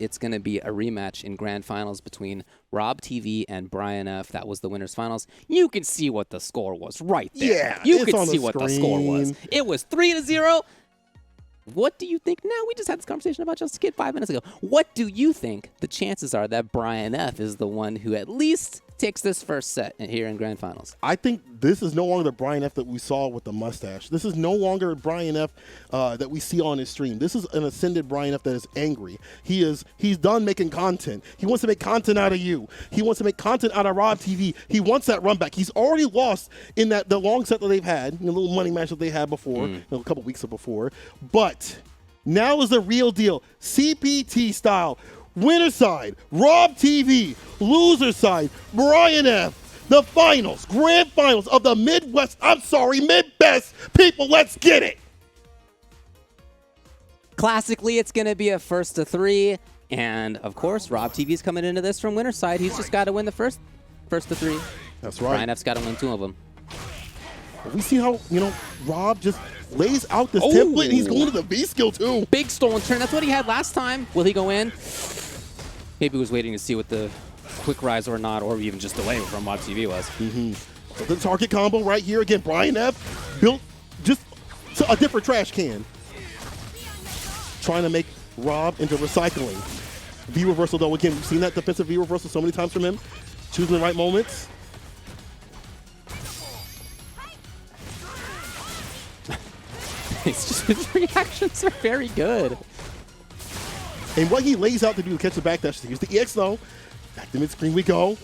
it's going to be a rematch in grand finals between RobTV and Brian F. That was the winners finals. You can see what the score was right there. Yeah, you can see what the score was. It was 3-0. What do you think? Now, we just had this conversation about just a kid 5 minutes ago. What do you think the chances are that Brian F. is the one who at least takes this first set here in grand finals? I think this is no longer the Brian F. that we saw with the mustache. This is no longer Brian F. That we see on his stream. This is an ascended Brian F. that is angry. He's done making content. He wants to make content out of you. He wants to make content out of RobTV. He wants that run back. He's already lost in the long set that they've had, the little money match that they had before, a couple weeks before. But now is the real deal. CPT style. Winner side, RobTV. Loser side, Brian F. The finals, grand finals of the Midwest, Mid-Best. People, let's get it. Classically, it's going to be a 1-3. And, of course, RobTV's coming into this from winner side. He's just got to win the first to 3. That's right. Brian F's got to win 2 of them. We see how, Rob just lays out this template, and he's going to the V skill, too. Big stolen turn. That's what he had last time. Will he go in? Maybe he was waiting to see what the quick rise or not, or even just delay from RobTV was. So the target combo right here. Again, Brian F. built just a different trash can. Trying to make Rob into recycling. V reversal, though. Again, we've seen that defensive V reversal so many times from him. Choosing the right moments. It's just his reactions are very good. And what he lays out to do to catch the backdash. Here's the EX though. Back to mid-screen we go.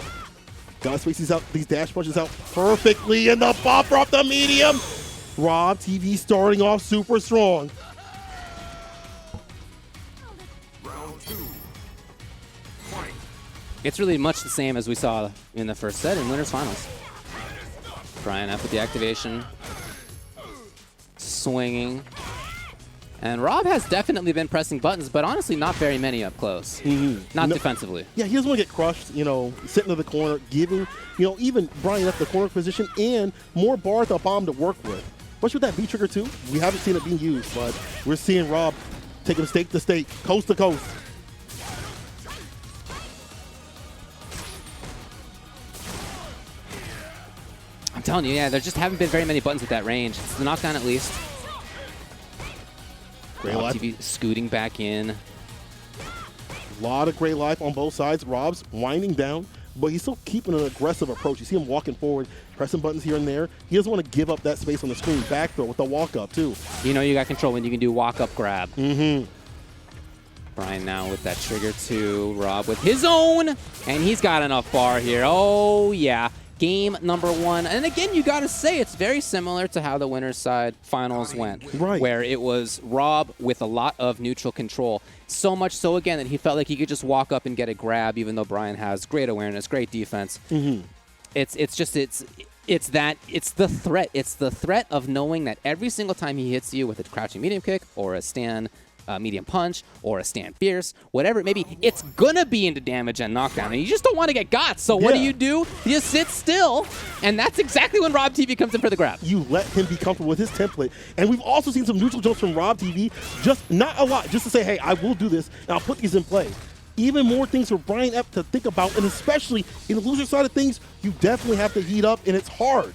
Gotta space these dash punches out perfectly. And the bopper off the medium. RobTV starting off super strong. It's really much the same as we saw in the first set in winners finals. Brian F with the activation. Swinging. And Rob has definitely been pressing buttons, but honestly not very many up close. Not defensively. Yeah, he doesn't want to get crushed, sitting in the corner, giving, even Brian F the corner position and more bar at the bomb to work with. Especially with that V trigger too. We haven't seen it being used, but we're seeing Rob taking state to state, coast to coast. I'm telling you, yeah, there just haven't been very many buttons at that range. It's the knockdown at least. RobTV scooting back in. A lot of great life on both sides. Rob's winding down, but he's still keeping an aggressive approach. You see him walking forward, pressing buttons here and there. He doesn't want to give up that space on the screen. Back throw with the walk-up, too. You got control when you can do walk-up grab. Brian now with that trigger to Rob with his own, and he's got enough bar here. Oh, yeah. Game number 1. And again, you got to say it's very similar to how the winner's side finals went. Right. Where it was Rob with a lot of neutral control. So much so, again, that he felt like he could just walk up and get a grab, even though Brian has great awareness, great defense. It's the threat. It's the threat of knowing that every single time he hits you with a crouching medium kick or a stand medium punch or a stand fierce, whatever it may be, it's gonna be into damage and knockdown, and you just don't want to get got. So what do? You just sit still, and that's exactly when RobTV comes in for the grab. You let him be comfortable with his template, and we've also seen some neutral jumps from RobTV, just not a lot, just to say, hey, I will do this, and I'll put these in play. Even more things for Brian F to think about, and especially in the loser side of things, you definitely have to heat up, and it's hard.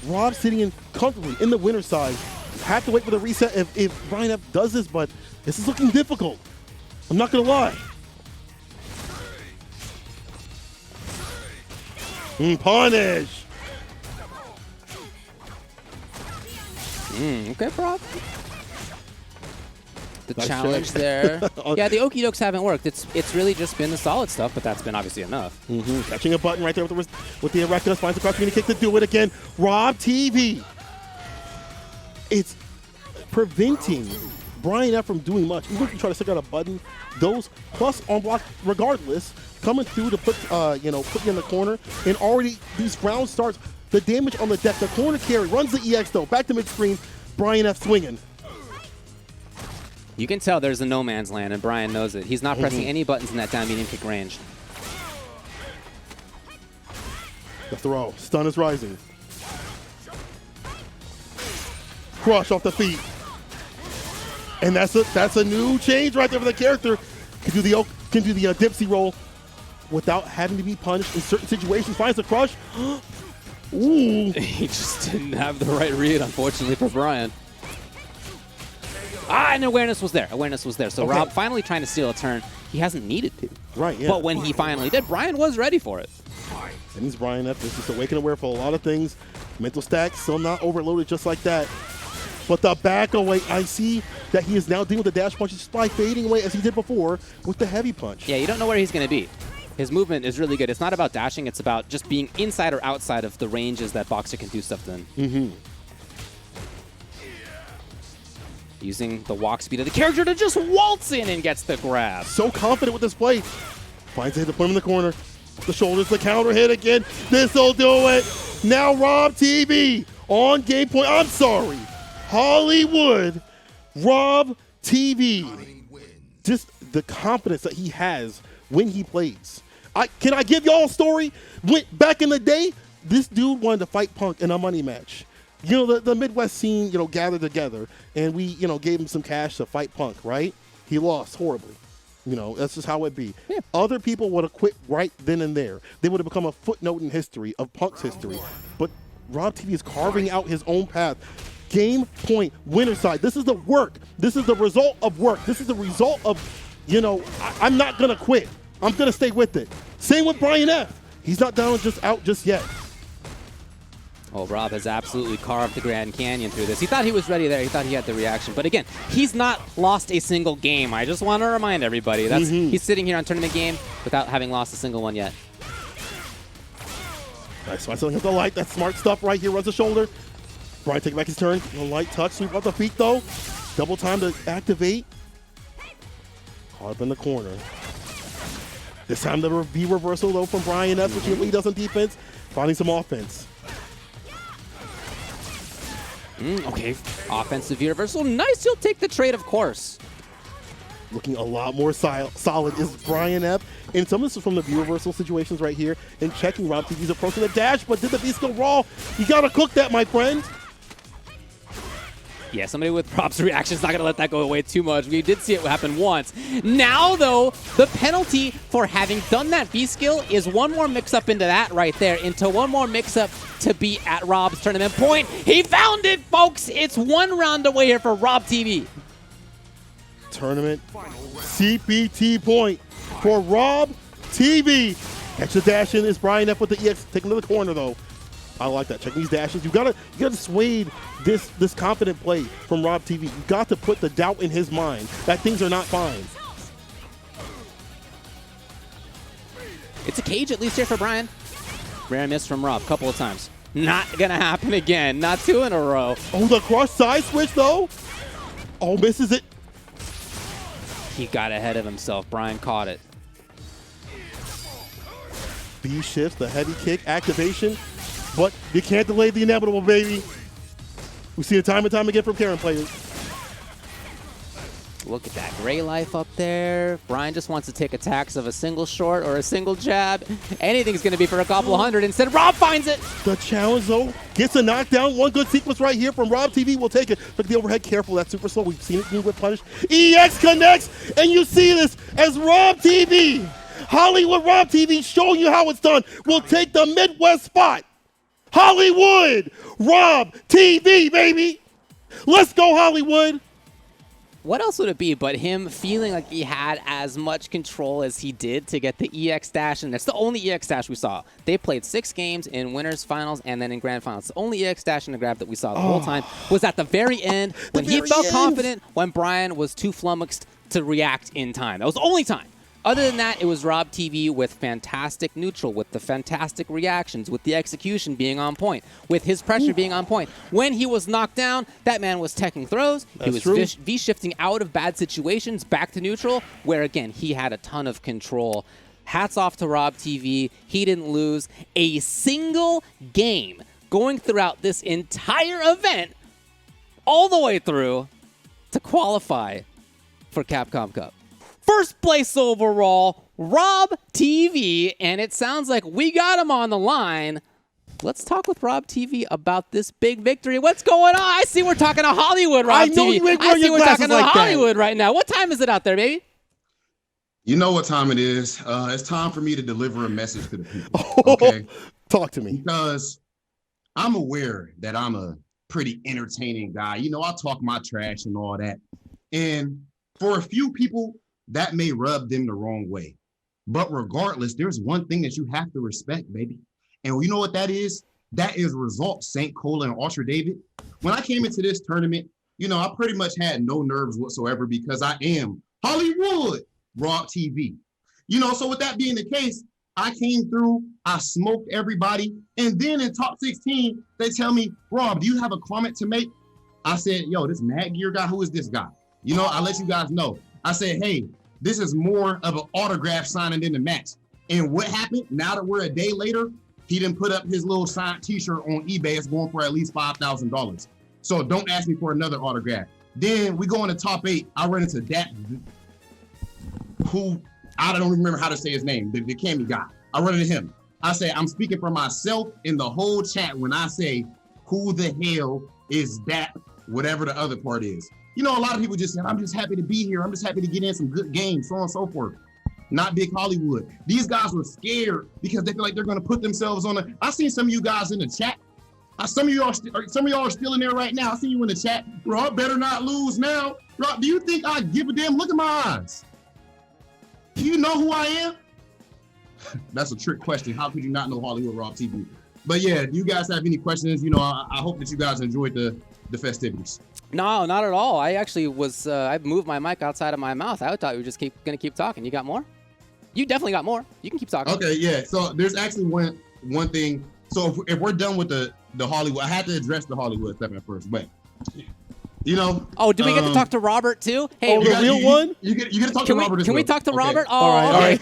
Rob sitting in comfortably in the winner side. Have to wait for the reset if Brian F does this, but this is looking difficult. I'm not going to lie. Punish. Okay, Rob. The nice challenge there. Yeah, the okie dokes haven't worked. It's really just been the solid stuff, but that's been obviously enough. Catching a button right there with the Erectus, finds the cross community kick to do it again. RobTV. It's preventing Brian F from doing much. Even if you try to stick out a button, those plus on block regardless, coming through to put put you in the corner, and already these round starts, the damage on the deck, the corner carry, runs the EX though, back to mid-screen, Brian F swinging. You can tell there's a no man's land, and Brian knows it. He's not pressing any buttons in that down medium kick range. The throw, stun is rising. Crush off the feet. And that's a new change right there for the character. Could do the can do the dipsy roll without having to be punished in certain situations. Finds the crush. Ooh. He just didn't have the right read, unfortunately, for Brian. And awareness was there. Awareness was there. So Okay. Rob finally trying to steal a turn. He hasn't needed to. Right, yeah. But when he finally did, Brian was ready for it. And he's Brian F. This is awake and aware for a lot of things. Mental stack still not overloaded just like that. But the back away, I see that he is now dealing with the dash punch just by fading away as he did before with the heavy punch. Yeah, you don't know where he's going to be. His movement is really good. It's not about dashing. It's about just being inside or outside of the ranges that Boxer can do stuff in. Mm-hmm. Using the walk speed of the character to just waltz in and gets the grab. So confident with this play. Finds a hit to put him in the corner. The shoulders, the counter hit again. This'll do it. Now RobTV on game point. I'm sorry. Hollywood. RobTV. Just the confidence that he has when he plays. Can I give y'all a story? Back in the day, this dude wanted to fight Punk in a money match. You know, the Midwest scene, you know, gathered together, and we, you know, gave him some cash to fight Punk, right? He lost horribly. You know, that's just how it be. Yeah. Other people would have quit right then and there. They would have become a footnote in history, of Punk's history. But RobTV is carving out his own path. Game point, winner side. This is the work. This is the result of work. This is the result of, you know, I'm not going to quit. I'm going to stay with it. Same with Brian F. He's not down just out just yet. Oh, Rob has absolutely carved the Grand Canyon through this. He thought he was ready there. He thought he had the reaction. But again, he's not lost a single game. I just want to remind everybody. That's He's sitting here on tournament game without having lost a single one yet. Nice. Selling him the light. That's smart stuff right here. Runs the shoulder. Brian taking back his turn. A light touch. Sweep off the feet, though. Double time to activate. Caught up in the corner. This time the V reversal, though, from Brian F., which he does on defense. Finding some offense. Okay, offensive V reversal. Nice, he'll take the trade, of course. Looking a lot more solid is Brian F. And some of this is from the V reversal situations right here. And checking RobTV's approach to the dash, but did the V skill raw? You gotta cook that, my friend. Yeah, somebody with props reaction is not going to let that go away too much. We did see it happen once. Now, though, the penalty for having done that V skill is one more mix-up into that right there, into one more mix-up to be at Rob's tournament point. He found it, folks! It's one round away here for RobTV. Tournament CPT point for RobTV. Extra dash in is Brian F. with the EX. Taking to the corner, though. I like that. Checking these dashes. You gotta dissuade this confident play from RobTV. You got to put the doubt in his mind that things are not fine. It's a cage at least here for Brian. Rare miss from Rob a couple of times. Not gonna happen again. Not two in a row. Oh, the cross side switch though. Oh, misses it. He got ahead of himself. Brian caught it. B shifts, the heavy kick, activation. But you can't delay the inevitable, baby. We see it time and time again from Karin players. Look at that gray life up there. Brian just wants to take attacks of a single short or a single jab. Anything's going to be for a couple hundred. Instead, Rob finds it. The challenge, though, gets a knockdown. One good sequence right here from RobTV. We'll take it. Look at the overhead. Careful. That's super slow. We've seen it move with punish. EX connects, and you see this as RobTV. Hollywood RobTV showing you how it's done. We'll take the Midwest spot. Hollywood RobTV, baby. Let's go, Hollywood. What else would it be but him feeling like he had as much control as he did to get the EX dash? And that's the only EX dash we saw. They played 6 games in winners finals and then in grand finals. The only EX dash in the grab that we saw the whole time was at the very end when he felt confident, when Brian was too flummoxed to react in time. That was the only time. Other than that, it was RobTV with fantastic neutral, with the fantastic reactions, with the execution being on point, with his pressure being on point. When he was knocked down, that man was teching throws. He was V-shifting out of bad situations back to neutral, where, again, he had a ton of control. Hats off to RobTV. He didn't lose a single game going throughout this entire event all the way through to qualify for Capcom Cup. First place overall, RobTV, and it sounds like we got him on the line. Let's talk with RobTV about this big victory. What's going on? I see we're talking to Hollywood, RobTV. I know you ain't wearing your glasses like that. Hollywood right now. What time is it out there, baby? You know what time it is. It's time for me to deliver a message to the people. Okay. Talk to me. Because I'm aware that I'm a pretty entertaining guy. You know, I talk my trash and all that. And for a few people, that may rub them the wrong way. But regardless, there's one thing that you have to respect, baby. And you know what that is? That is results, St. Cola and Ultra David. When I came into this tournament, you know, I pretty much had no nerves whatsoever because I am Hollywood RobTV. You know, so with that being the case, I came through, I smoked everybody. And then in top 16, they tell me, Rob, do you have a comment to make? I said, yo, this Mad Gear guy, who is this guy? You know, I let you guys know. I said, hey, this is more of an autograph signing than the match. And what happened? Now that we're a day later, he didn't put up his little signed t-shirt on eBay. It's going for at least $5,000. So don't ask me for another autograph. Then we go into top 8. I run into that, who, I don't remember how to say his name, the Cammy guy. I run into him. I say, I'm speaking for myself in the whole chat when I say, who the hell is that, whatever the other part is. You know, a lot of people just said, I'm just happy to be here. I'm just happy to get in some good games, so on and so forth. Not big Hollywood. These guys were scared because they feel like they're going to put themselves on the. I seen some of you guys in the chat. Some of y'all are still in there right now. I see you in the chat. Rob better not lose now. Rob, do you think I give a damn? Look at my eyes. Do you know who I am? That's a trick question. How could you not know Hollywood RobTV? But yeah, do you guys have any questions? You know, I hope that you guys enjoyed the festivities. No, not at all. I actually was, I moved my mic outside of my mouth. I thought you were just going to keep talking. You got more? You definitely got more. You can keep talking. Okay, yeah. So there's actually one thing. So if we're done with the Hollywood, I had to address the Hollywood stuff at first, but you know. Oh, do we get to talk to Robert too? Hey, the real one? You get to talk to Robert. Can we talk to Robert? Oh, all right.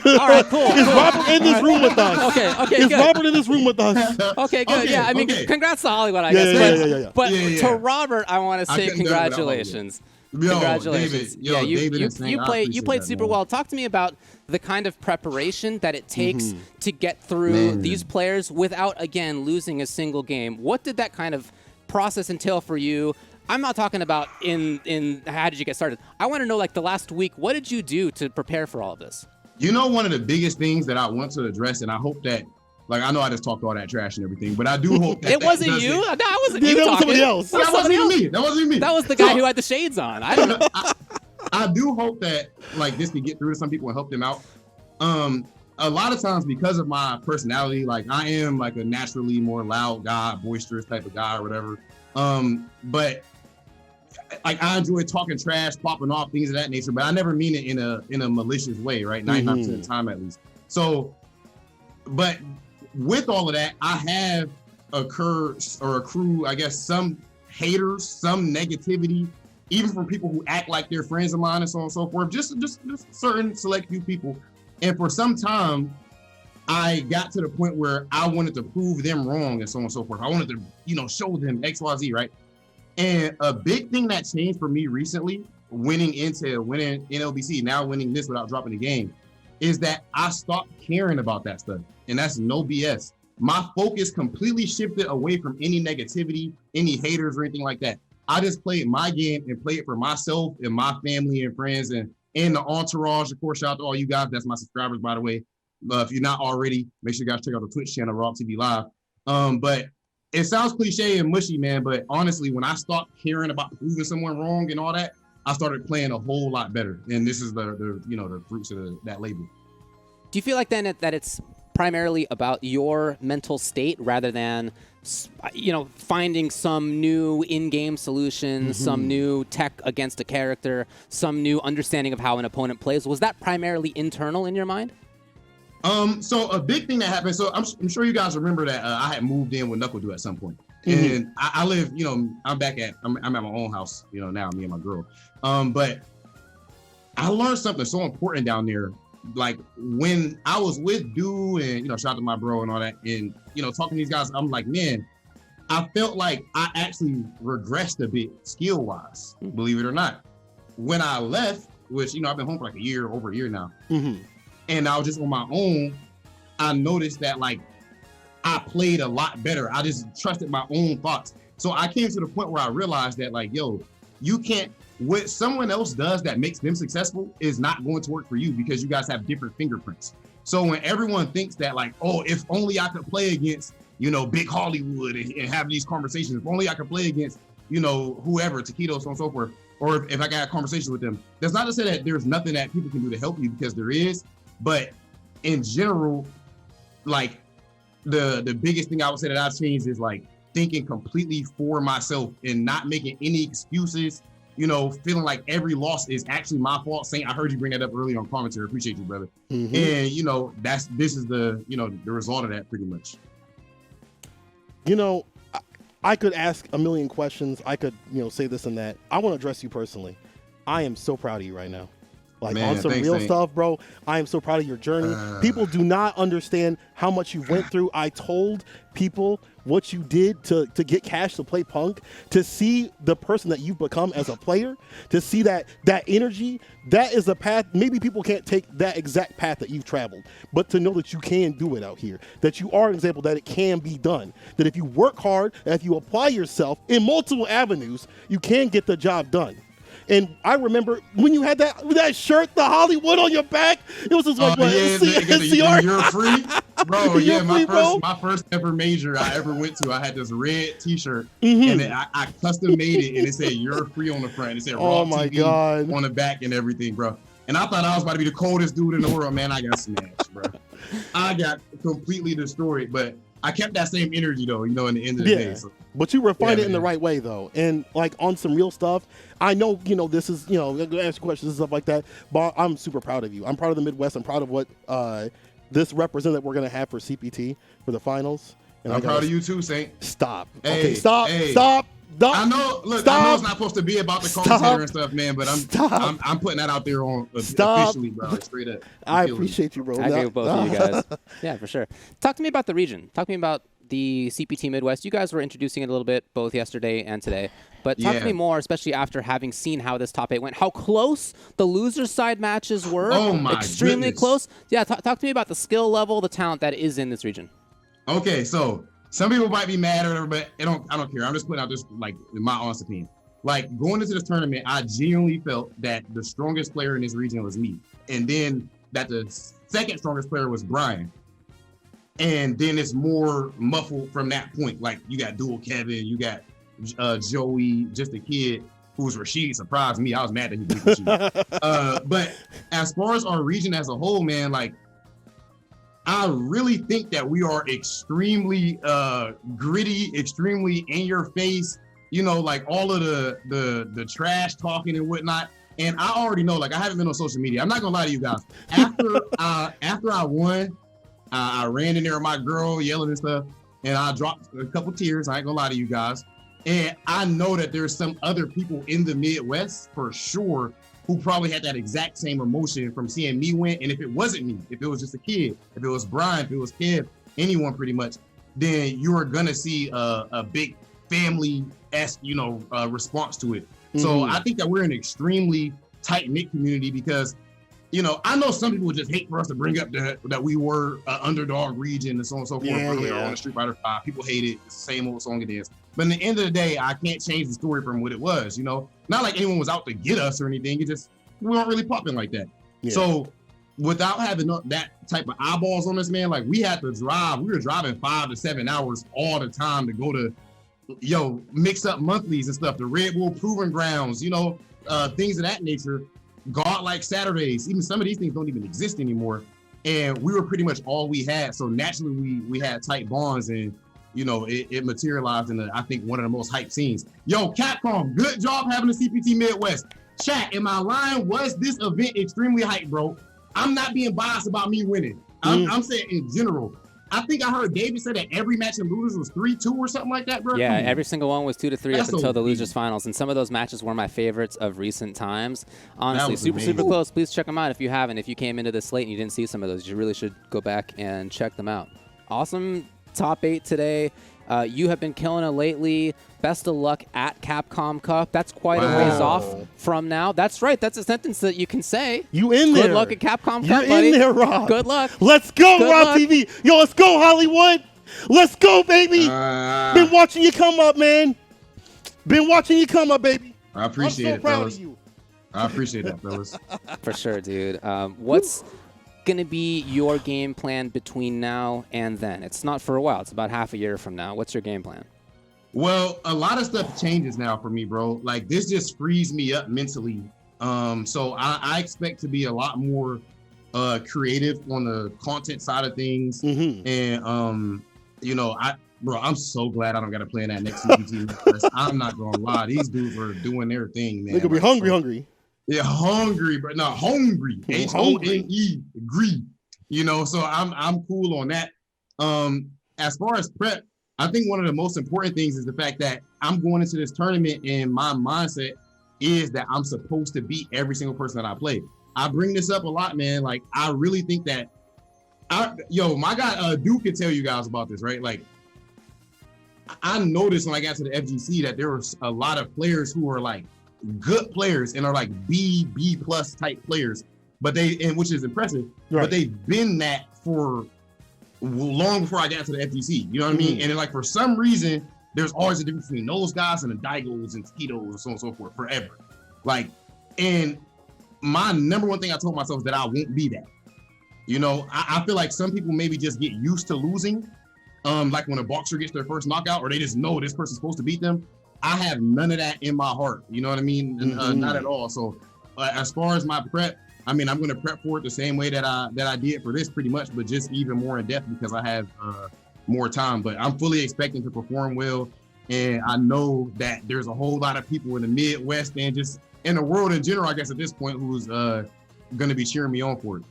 Cool. Is Robert in this room with us? Okay, Is good. Robert in this room with us? Okay, good. Okay, Yeah, I mean, okay. congrats to Hollywood, I guess. Yeah. But Yeah. to Robert, I want to say couldn't do it without congratulations. Yo, Congratulations. David, David is saying, you played super man. well. Talk to me about the kind of preparation that it takes to get through these players without, again, losing a single game. What did that kind of process entail for you? I'm not talking about in how did you get started. I want to know, like, the last week, what did you do to prepare for all of this? You know, one of the biggest things that I want to address, and I hope that, like, I know I just talked all that trash and everything, but I do hope that It wasn't you. No, it wasn't you talking. Was somebody else. That wasn't even me. That wasn't even me. That was the guy who had the shades on. I don't know. I do hope that, like, this can get through to some people and help them out. A lot of times, because of my personality, like, I am like a naturally more loud guy, boisterous type of guy or whatever. But like, I enjoy talking trash, popping off, things of that nature, but I never mean it in a malicious way, right? 99% of the time, at least. So, but with all of that, I have accrue, I guess, some haters, some negativity, even from people who act like they're friends of mine and so on and so forth, just certain select few people. And for some time, I got to the point where I wanted to prove them wrong and so on and so forth. I wanted to, you know, show them XYZ, right? And a big thing that changed for me recently, winning NLBC, now winning this without dropping the game, is that I stopped caring about that stuff. And that's no BS. My focus completely shifted away from any negativity, any haters or anything like that. I just played my game and played it for myself and my family and friends and the entourage. Of course, shout out to all you guys. That's my subscribers, by the way. If you're not already, make sure you guys check out the Twitch channel, RobTV Live. But it sounds cliche and mushy, man. But honestly, when I stopped caring about proving someone wrong and all that, I started playing a whole lot better. And this is the fruits of that label. Do you feel like then that it's primarily about your mental state rather than, you know, finding some new in-game solution, some new tech against a character, some new understanding of how an opponent plays? Was that primarily internal in your mind? So a big thing that happened, so I'm sure you guys remember that I had moved in with Knuckle at some point. And I live, you know, I'm at my own house, you know, now, me and my girl. But I learned something so important down there. Like, when I was with Dew and, you know, shout out to my bro and all that, and, you know, talking to these guys, I'm like, man, I felt like I actually regressed a bit skill-wise, believe it or not. When I left, which, you know, I've been home for like over a year now, and I was just on my own, I noticed that, like, I played a lot better. I just trusted my own thoughts. So I came to the point where I realized that, like, yo, you can't what someone else does that makes them successful is not going to work for you because you guys have different fingerprints. So when everyone thinks that like, oh, if only I could play against, you know, Big Hollywood and have these conversations, if only I could play against, you know, whoever, Taquitos, so on and so forth, or if I got a conversation with them, that's not to say that there's nothing that people can do to help you, because there is, but in general, like the biggest thing I would say that I've changed is like thinking completely for myself and not making any excuses, you know, feeling like every loss is actually my fault. Saint, I heard you bring that up earlier on commentary. Appreciate you, brother. Mm-hmm. And, you know, this is the, you know, the result of that pretty much. You know, I could ask a million questions. I could, you know, say this and that. I want to address you personally. I am so proud of you right now. Like, man, on some thanks, real Saint. stuff, bro. I am so proud of your journey. People do not understand how much you went through. I told people what you did to get cash to play Punk, to see the person that you've become as a player, to see that energy. That is a path. Maybe people can't take that exact path that you've traveled, but to know that you can do it out here, that you are an example that it can be done, that if you work hard, and if you apply yourself in multiple avenues, you can get the job done. And I remember when you had that shirt, the Hollywood on your back, it was just like, You're free, bro. You're free, My first ever major I ever went to, I had this red T-shirt, Mm-hmm. and I custom made it, and it said "You're free" on the front, and it said Oh my RobTV God. on the back and everything, bro. And I thought I was about to be the coldest dude in the world, man. I got smashed, bro. I got completely destroyed, but I kept that same energy though, you know, in the end of the day. So. But you refined it in the man. right way, though. And, like, on some real stuff, I know, you know, this is, you know, I'm going to ask you questions and stuff like that, but I'm super proud of you. I'm proud of the Midwest. I'm proud of what this representative we're going to have for CPT for the finals. And I'm proud of you too, Saint. Stop. Hey, Okay, stop. hey. Stop. Stop. I know. Look, Stop. I know it's not supposed to be about the commentator and stuff, man. But I'm putting that out there on officially, bro. Like, straight up. I appreciate you, bro. I agree with both of you guys. Yeah, for sure. Talk to me about the region. Talk to me about the CPT Midwest. You guys were introducing it a little bit both yesterday and today. But talk to me more, especially after having seen how this top 8 went, how close the loser side matches were. Oh, my Extremely goodness. close. Yeah, talk to me about the skill level, the talent that is in this region. Okay, so some people might be mad or whatever, but I don't care. I'm just putting out this, like, in my honest opinion. Like, going into this tournament, I genuinely felt that the strongest player in this region was me. And then that the second strongest player was Brian. And then it's more muffled from that point. Like, you got Dual Kevin, you got Joey, just a kid who's Rashid. Surprised me. I was mad that he beat Rashid. But as far as our region as a whole, man, like, I really think that we are extremely gritty, extremely in your face, you know, like all of the trash talking and whatnot. And I already know, like, I haven't been on social media. I'm not gonna lie to you guys. After I won, I ran in there with my girl yelling and stuff, and I dropped a couple tears. I ain't gonna lie to you guys. And I know that there's some other people in the Midwest for sure who probably had that exact same emotion from seeing me win. And if it wasn't me, if it was just a kid, if it was Brian, if it was Kev, anyone pretty much, then you are gonna see a big family-esque, you know, response to it. Mm-hmm. So I think that we're an extremely tight-knit community because, you know, I know some people just hate for us to bring up that we were an underdog region and so on and so forth earlier on the Street Fighter 5. People hate it. It's the same old song it is. But at the end of the day, I can't change the story from what it was, you know? Not like anyone was out to get us or anything. It just, we weren't really popping like that. Yeah. So without having that type of eyeballs on us, man, like we had to drive. We were driving 5 to 7 hours all the time to go to, mix up monthlies and stuff, the Red Bull Proving Grounds, you know, things of that nature. Godlike Saturdays, even some of these things don't even exist anymore. And we were pretty much all we had. So naturally we had tight bonds and, you know, it materialized in, I think, one of the most hyped scenes. Yo, Capcom, good job having the CPT Midwest. Chat, am I lying? Was this event extremely hyped, bro? I'm not being biased about me winning. I'm saying in general. I think I heard David say that every match in losers was 3-2 or something like that, bro. Yeah, every single one was 2-3 That's up until the amazing. losers finals, and some of those matches were my favorites of recent times. Honestly, super amazing. close. Please check them out if you haven't. If you came into this slate and you didn't see some of those, you really should go back and check them out. Awesome top 8 today. You have been killing it lately. Best of luck at Capcom Cup. That's quite a ways off from now. That's right. That's a sentence that you can say. You in there. Good luck at Capcom You're Cup, buddy. in there, Rob. Good luck. Let's go, Good Rob luck. TV. Yo, let's go, Hollywood. Let's go, baby. Been watching you come up, man. Been watching you come up, baby. I appreciate I'm so it, proud fellas. of you. I appreciate that, fellas. For sure, dude. What's going to be your game plan between now and then? It's not for a while. It's about half a year from now. What's your game plan? Well, a lot of stuff changes now for me, bro. Like this just frees me up mentally. So I expect to be a lot more creative on the content side of things. And you know, I'm so glad I don't got to play in that next CPT because I'm not gonna lie, these dudes are doing their thing, man. They could be hungry. Yeah, hungry, but not hungry. H-O-N-E, agree. You know, so I'm cool on that. As far as prep, I think one of the most important things is the fact that I'm going into this tournament and my mindset is that I'm supposed to beat every single person that I play. I bring this up a lot, man. Like, I really think that my guy Duke can tell you guys about this, right? Like, I noticed when I got to the FGC that there was a lot of players who are like good players and are like B plus type players, which is impressive. Right. But they've been that for long before I got to the FGC. You know what I mean? And then, like, for some reason, there's always a difference between those guys and the Daigos and Taquitos and so on and so forth forever. Like, and my number one thing I told myself is that I won't be that. You know, I feel like some people maybe just get used to losing. Like when a boxer gets their first knockout, or they just know this person's supposed to beat them. I have none of that in my heart. You know what I mean? Not at all. So as far as my prep, I mean, I'm going to prep for it the same way that I did for this pretty much, but just even more in depth because I have more time. But I'm fully expecting to perform well. And I know that there's a whole lot of people in the Midwest and just in the world in general, I guess at this point, who's going to be cheering me on for it.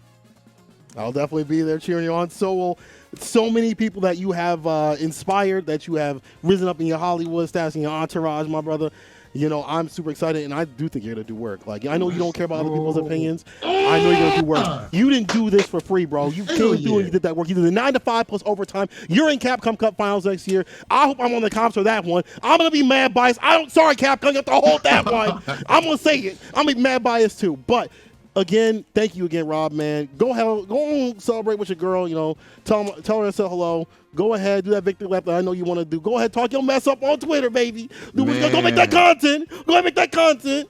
I'll definitely be there cheering you on. So many people that you have inspired, that you have risen up in your Hollywood status, in your entourage, my brother. You know, I'm super excited, and I do think you're going to do work. Like, I know you don't care about other people's opinions. I know you're going to do work. You didn't do this for free, bro. You came through and you did that work. You did the 9 to 5 plus overtime. You're in Capcom Cup Finals next year. I hope I'm on the comps for that one. I'm going to be mad biased. Sorry, Capcom, you have to hold that one. I'm going to say it. I'm going to be mad biased, too. But again, thank you again, Rob, man. Go on, celebrate with your girl, you know. Tell her to say hello. Go ahead, do that victory lap that I know you want to do. Go ahead, talk your mess up on Twitter, baby. Go make that content. Go ahead, make that content.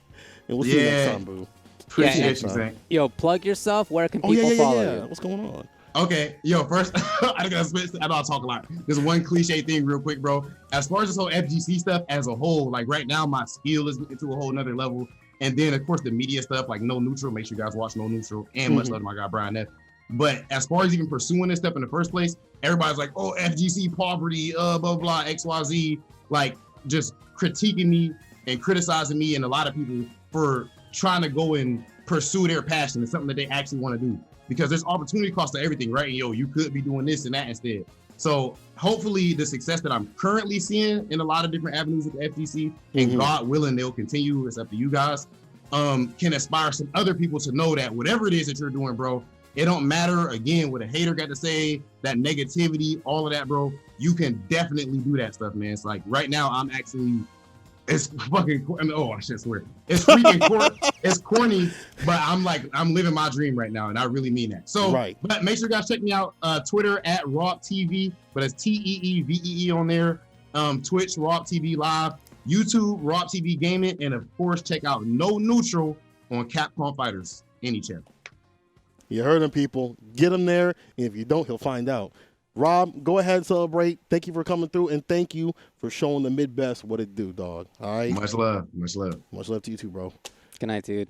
And we'll see you next time, boo. Appreciate you, Zach. Yo, plug yourself. Where can people follow you? What's going on? Okay, yo, first, I know I talk a lot. There's one cliche thing real quick, bro. As far as this whole FGC stuff as a whole, like right now, my skill is getting to a whole nother level. And then, of course, the media stuff, like No Neutral. Make sure you guys watch No Neutral. And much love to my guy, Brian F. But as far as even pursuing this stuff in the first place, everybody's like, oh, FGC, poverty, blah, blah, XYZ. Like, just critiquing me and criticizing me and a lot of people for trying to go and pursue their passion. It's something that they actually want to do. Because there's opportunity cost to everything, right? And, yo, you could be doing this and that instead. So hopefully the success that I'm currently seeing in a lot of different avenues with the FGC, and God willing, they'll continue, it's up to you guys, can inspire some other people to know that whatever it is that you're doing, bro, it don't matter, again, what a hater got to say, that negativity, all of that, bro, you can definitely do that stuff, man. It's like right now I'm actually, it's fucking, oh, I should swear. It's freaking it's corny, but I'm living my dream right now, and I really mean that. So, but make sure you guys check me out, Twitter at RobTV, but it's TEEVEE on there, Twitch, RobTV Live, YouTube, RobTV Gaming, and of course, check out No Neutral on Capcom Fighters, any channel. You heard him, people. Get him there, and if you don't, he'll find out. Rob, go ahead and celebrate. Thank you for coming through, and thank you for showing the Midwest what it do, dog. All right? Much love. Much love. Much love to you too, bro. Good night, dude.